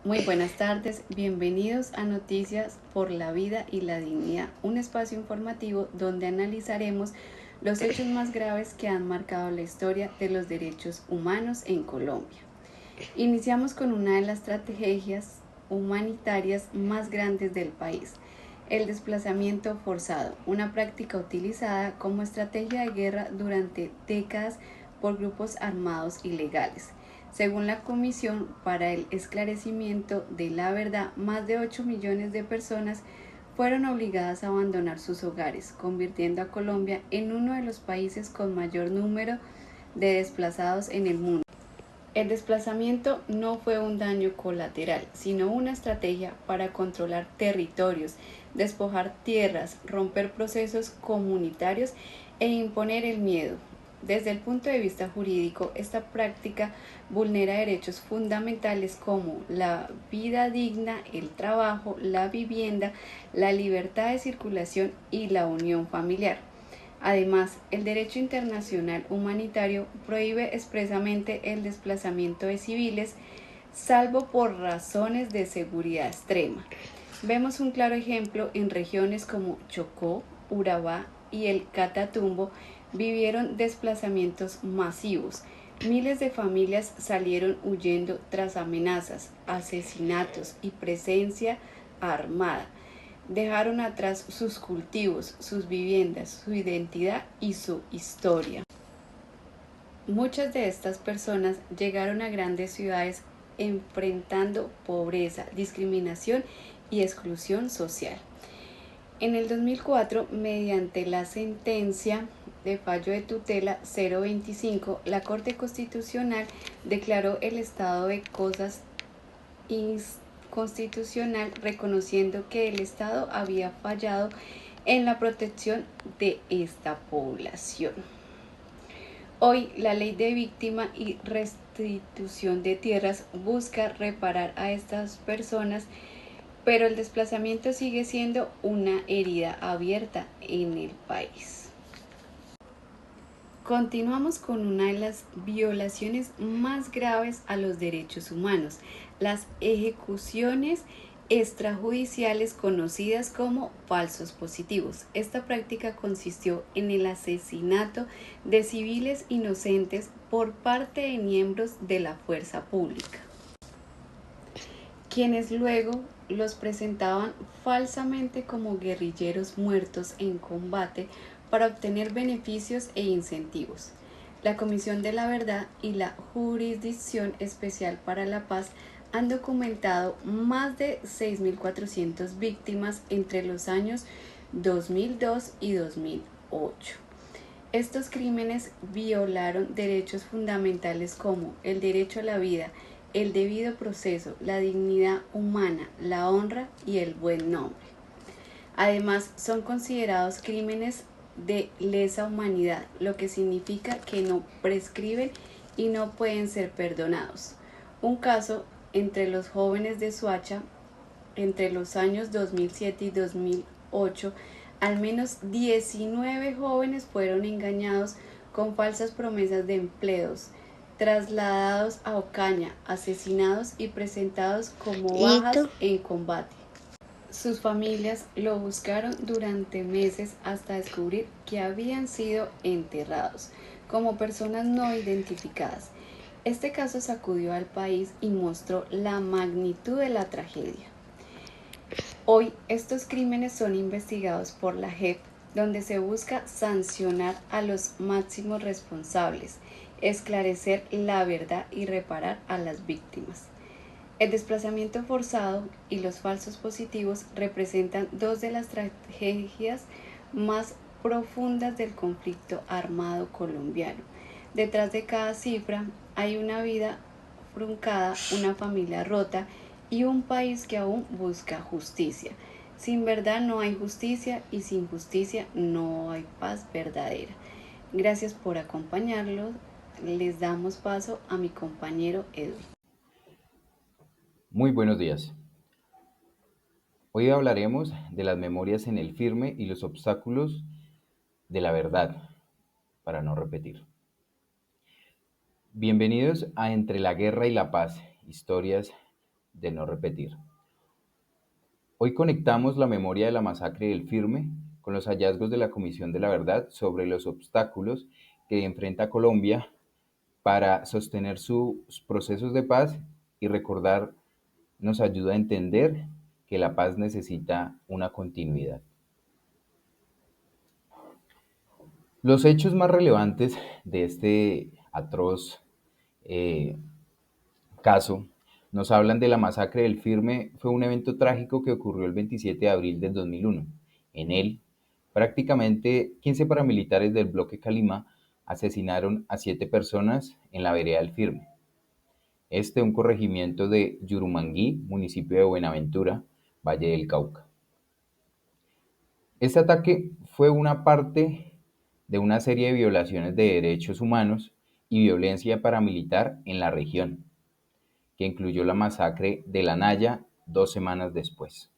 Muy buenas tardes, bienvenidos a Noticias por la Vida y la Dignidad, un espacio informativo donde analizaremos los hechos más graves que han marcado la historia de los derechos humanos en Colombia. Iniciamos con una de las estrategias humanitarias más grandes del país, el desplazamiento forzado, una práctica utilizada como estrategia de guerra durante décadas por grupos armados ilegales. Según la Comisión para el Esclarecimiento de la Verdad, más de 8 millones de personas fueron obligadas a abandonar sus hogares, convirtiendo a Colombia en uno de los países con mayor número de desplazados en el mundo. El desplazamiento no fue un daño colateral, sino una estrategia para controlar territorios, despojar tierras, romper procesos comunitarios e imponer el miedo. Desde el punto de vista jurídico, esta práctica vulnera derechos fundamentales como la vida digna, el trabajo, la vivienda, la libertad de circulación y la unión familiar. Además, el derecho internacional humanitario prohíbe expresamente el desplazamiento de civiles, salvo por razones de seguridad extrema. Vemos un claro ejemplo en regiones como Chocó, Urabá y el Catatumbo vivieron desplazamientos masivos. Miles de familias salieron huyendo tras amenazas, asesinatos y presencia armada. Dejaron atrás sus cultivos, sus viviendas, su identidad y su historia. Muchas de estas personas llegaron a grandes ciudades enfrentando pobreza, discriminación y exclusión social. En el 2004, mediante la sentencia de fallo de tutela 025, la Corte Constitucional declaró el estado de cosas constitucional, reconociendo que el Estado había fallado en la protección de esta población. Hoy, la ley de víctima y restitución de tierras busca reparar a estas personas, pero el desplazamiento sigue siendo una herida abierta en el país. Continuamos con una de las violaciones más graves a los derechos humanos, las ejecuciones extrajudiciales conocidas como falsos positivos. Esta práctica consistió en el asesinato de civiles inocentes por parte de miembros de la fuerza pública, quienes luego los presentaban falsamente como guerrilleros muertos en combate para obtener beneficios e incentivos. La Comisión de la Verdad y la Jurisdicción Especial para la Paz han documentado más de 6.400 víctimas entre los años 2002 y 2008. Estos crímenes violaron derechos fundamentales como el derecho a la vida, el debido proceso, la dignidad humana, la honra y el buen nombre. Además, son considerados crímenes de lesa humanidad, lo que significa que no prescriben y no pueden ser perdonados. Un caso entre los jóvenes de Soacha entre los años 2007 y 2008, al menos 19 jóvenes fueron engañados con falsas promesas de empleos, trasladados a Ocaña, asesinados y presentados como bajas en combate. Sus familias lo buscaron durante meses hasta descubrir que habían sido enterrados como personas no identificadas. Este caso sacudió al país y mostró la magnitud de la tragedia. Hoy estos crímenes son investigados por la JEP, donde se busca sancionar a los máximos responsables, esclarecer la verdad y reparar a las víctimas. El desplazamiento forzado y los falsos positivos representan dos de las tragedias más profundas del conflicto armado colombiano. Detrás de cada cifra hay una vida truncada, una familia rota y un país que aún busca justicia. Sin verdad no hay justicia y sin justicia no hay paz verdadera. Gracias por acompañarlos. Les damos paso a mi compañero Edwin. Muy buenos días. Hoy hablaremos de las memorias en el firme y los obstáculos de la verdad, para no repetir. Bienvenidos a Entre la Guerra y la Paz, historias de no repetir. Hoy conectamos la memoria de la masacre del Firme con los hallazgos de la Comisión de la Verdad sobre los obstáculos que enfrenta Colombia para sostener sus procesos de paz, y recordar nos ayuda a entender que la paz necesita una continuidad. Los hechos más relevantes de este atroz eh, caso nos hablan de la masacre del Firme. Fue un evento trágico que ocurrió el 27 de abril del 2001. En él, prácticamente 15 paramilitares del bloque Calima asesinaron a 7 personas en la vereda del Firme. Un corregimiento de Yurumangui, municipio de Buenaventura, Valle del Cauca. Este ataque fue una parte de una serie de violaciones de derechos humanos y violencia paramilitar en la región, que incluyó la masacre de La Naya 2 semanas después.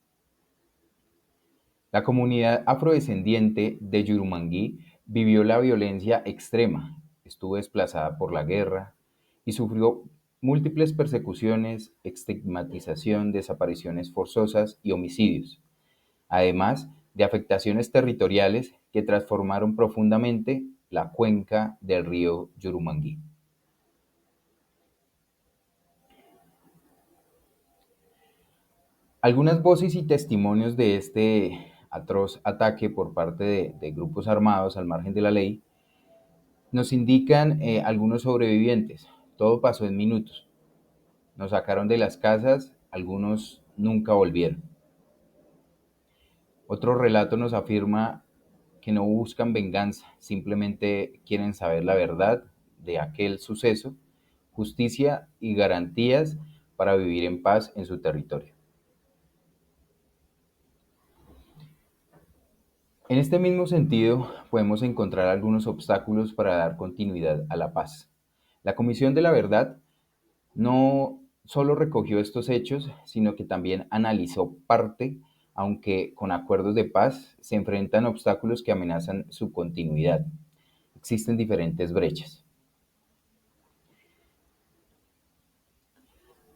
La comunidad afrodescendiente de Yurumangui vivió la violencia extrema, estuvo desplazada por la guerra y sufrió múltiples persecuciones, estigmatización, desapariciones forzosas y homicidios, además de afectaciones territoriales que transformaron profundamente la cuenca del río Yurumangui. Algunas voces y testimonios de este atroz ataque por parte de grupos armados al margen de la ley nos indican algunos sobrevivientes. Todo pasó en minutos. Nos sacaron de las casas, algunos nunca volvieron. Otro relato nos afirma que no buscan venganza, simplemente quieren saber la verdad de aquel suceso, justicia y garantías para vivir en paz en su territorio. En este mismo sentido, podemos encontrar algunos obstáculos para dar continuidad a la paz. La Comisión de la Verdad no solo recogió estos hechos, sino que también analizó parte, aunque con acuerdos de paz se enfrentan obstáculos que amenazan su continuidad. Existen diferentes brechas.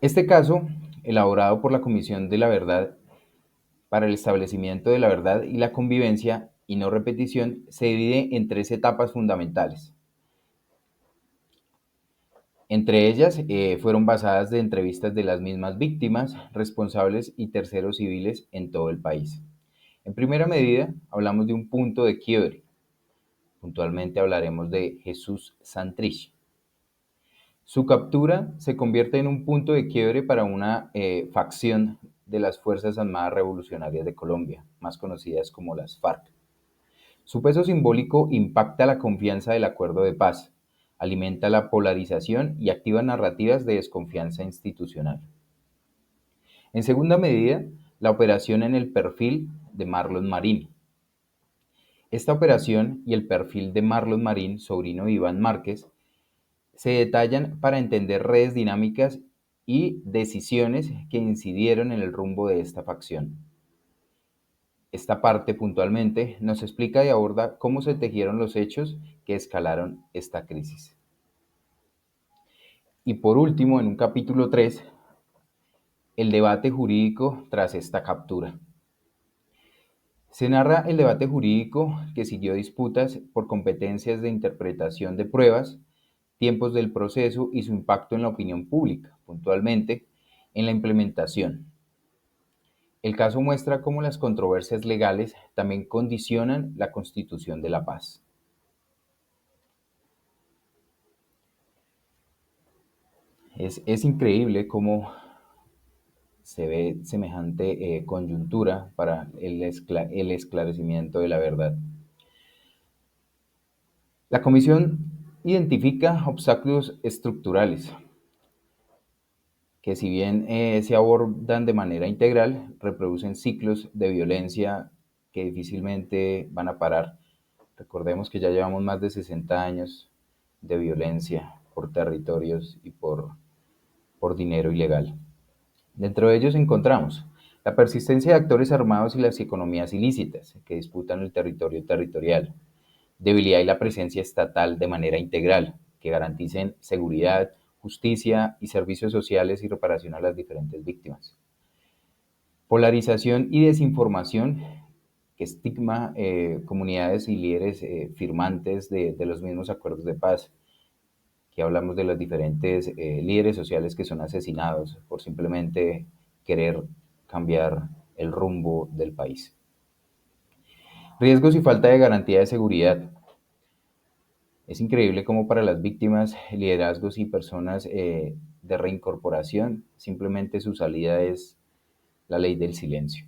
Este caso, elaborado por la Comisión de la Verdad para el establecimiento de la verdad y la convivencia y no repetición, se divide en 3 etapas fundamentales. Entre ellas fueron basadas de entrevistas de las mismas víctimas, responsables y terceros civiles en todo el país. En primera medida, hablamos de un punto de quiebre. Puntualmente hablaremos de Jesús Santrich. Su captura se convierte en un punto de quiebre para una facción de las Fuerzas Armadas Revolucionarias de Colombia, más conocidas como las FARC. Su peso simbólico impacta la confianza del acuerdo de paz, alimenta la polarización y activa narrativas de desconfianza institucional. En segunda medida, la operación en el perfil de Marlon Marín. Esta operación y el perfil de Marlon Marín, sobrino de Iván Márquez, se detallan para entender redes dinámicas y decisiones que incidieron en el rumbo de esta facción. Esta parte puntualmente nos explica y aborda cómo se tejieron los hechos que escalaron esta crisis. Y por último, en un capítulo 3, el debate jurídico tras esta captura. Se narra el debate jurídico que siguió disputas por competencias de interpretación de pruebas, tiempos del proceso y su impacto en la opinión pública, puntualmente en la implementación. El caso muestra cómo las controversias legales también condicionan la constitución de la paz. Es increíble cómo se ve semejante coyuntura para el esclarecimiento de la verdad. La comisión identifica obstáculos estructurales que, si bien se abordan de manera integral, reproducen ciclos de violencia que difícilmente van a parar. Recordemos que ya llevamos más de 60 años de violencia por territorios y por dinero ilegal. Dentro de ellos encontramos la persistencia de actores armados y las economías ilícitas que disputan el territorio territorial, debilidad y la presencia estatal de manera integral, que garanticen seguridad, justicia y servicios sociales y reparación a las diferentes víctimas. Polarización y desinformación que estigma comunidades y líderes firmantes de los mismos acuerdos de paz. Aquí hablamos de los diferentes líderes sociales que son asesinados por simplemente querer cambiar el rumbo del país. Riesgos y falta de garantía de seguridad. Es increíble cómo para las víctimas, liderazgos y personas de reincorporación, simplemente su salida es la ley del silencio.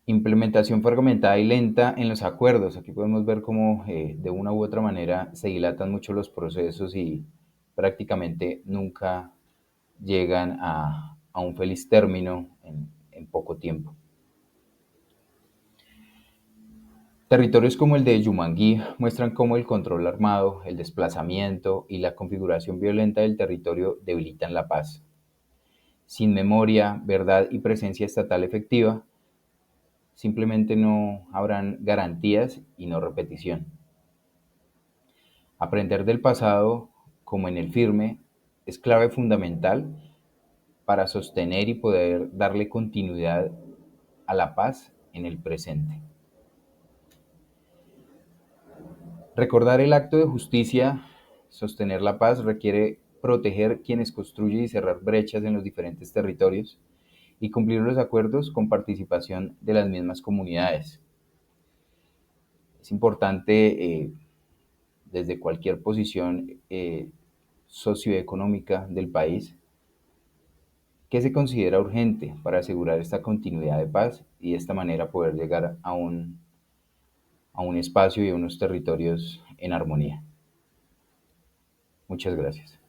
Implementación fragmentada y lenta en los acuerdos. Aquí podemos ver cómo de una u otra manera se dilatan mucho los procesos y prácticamente nunca llegan a un feliz término en poco tiempo. Territorios como el de Yumangui muestran cómo el control armado, el desplazamiento y la configuración violenta del territorio debilitan la paz. Sin memoria, verdad y presencia estatal efectiva, simplemente no habrán garantías y no repetición. Aprender del pasado, como en el firme, es clave fundamental para sostener y poder darle continuidad a la paz en el presente. Recordar el acto de justicia, sostener la paz, requiere proteger quienes construyen y cerrar brechas en los diferentes territorios y cumplir los acuerdos con participación de las mismas comunidades. Es importante desde cualquier posición socioeconómica del país que se considera urgente para asegurar esta continuidad de paz y de esta manera poder llegar a un espacio y a unos territorios en armonía. Muchas gracias.